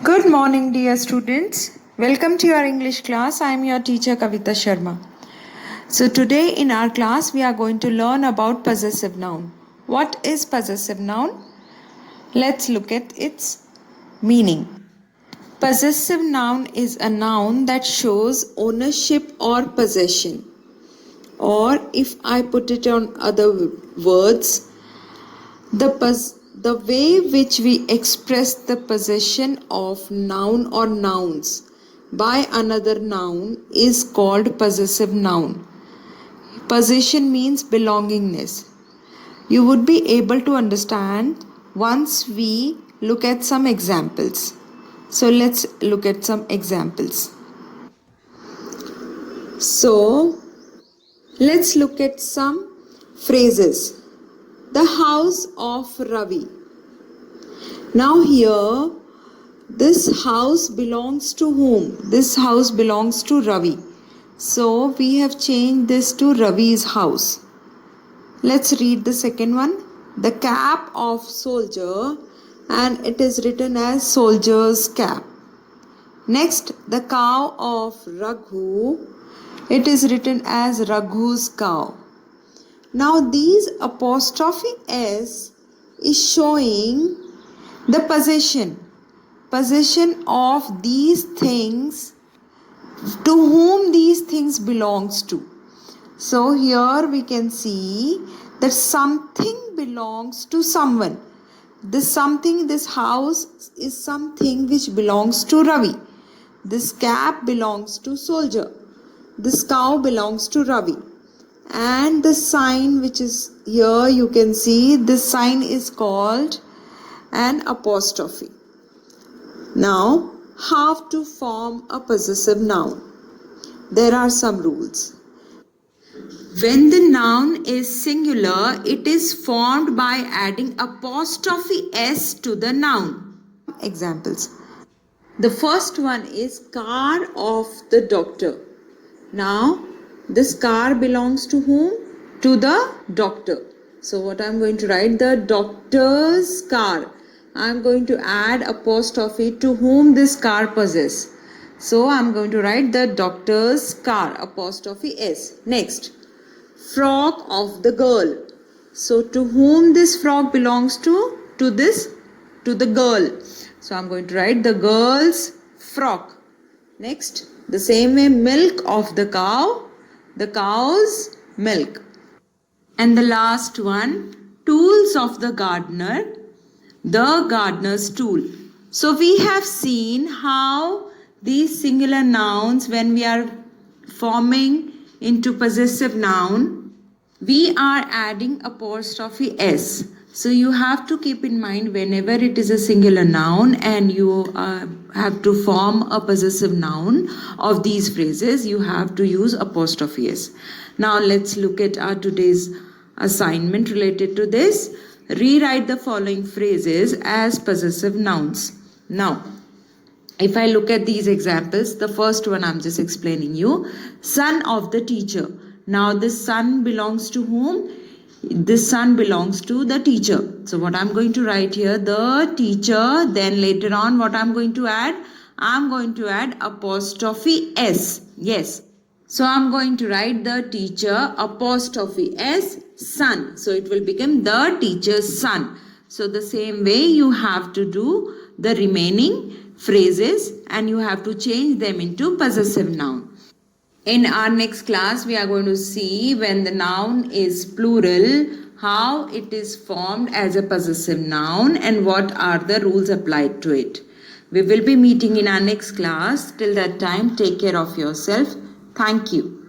Good morning, dear students. Welcome to your English class. I am your teacher Kavita Sharma. So, today in our class, we are going to learn about possessive noun. What is possessive noun? Let's look at its meaning. Possessive noun is a noun that shows ownership or possession. Or, if I put it on other words, the way which we express the possession of noun or nouns by another noun is called possessive noun. Possession means belongingness. You would be able to understand once we look at some examples. So let's look at some examples. So let's look at some phrases. The house of Ravi. Now here, this house belongs to whom? This house belongs to Ravi. So we have changed this to Ravi's house. Let's read the second one. The cap of soldier, and it is written as soldier's cap. Next, the cow of Raghu. It is written as Raghu's cow. Now these apostrophe S is showing the possession of these things, to whom these things belongs to. So here we can see that something belongs to someone. This house is something which belongs to Ravi. This cap belongs to soldier. This cow belongs to Ravi. And the sign which is here, you can see this sign is called an apostrophe. Now, how to form a possessive noun? There are some rules. When the noun is singular, it is formed by adding apostrophe S to the noun. Examples. The first one is car of the doctor. Now, this car belongs to whom? To the doctor. So what I am going to write? The doctor's car. I am going to add apostrophe to whom this car possesses. So I am going to write the doctor's car, apostrophe S. Next, frock of the girl. So to whom this frock belongs to? To the girl. So I am going to write the girl's frock. Next, the same way, milk of the cow. The cow's milk. And the last one, tools of the gardener, the gardener's tool. So we have seen how these singular nouns, when we are forming into possessive noun, we are adding apostrophe S. So you have to keep in mind, whenever it is a singular noun and you have to form a possessive noun of these phrases, you have to use apostrophe S. Now let's look at our today's assignment related to this. Rewrite the following phrases as possessive nouns. Now, if I look at these examples, the first one I'm just explaining you. Son of the teacher. Now this son belongs to whom? This son belongs to the teacher. So what I'm going to write here, the teacher, then later on what I'm going to add? I'm going to add apostrophe S. Yes. So I'm going to write the teacher apostrophe S son. So it will become the teacher's son. So the same way you have to do the remaining phrases and you have to change them into possessive noun. In our next class, we are going to see when the noun is plural, how it is formed as a possessive noun and what are the rules applied to it. We will be meeting in our next class. Till that time, take care of yourself. Thank you.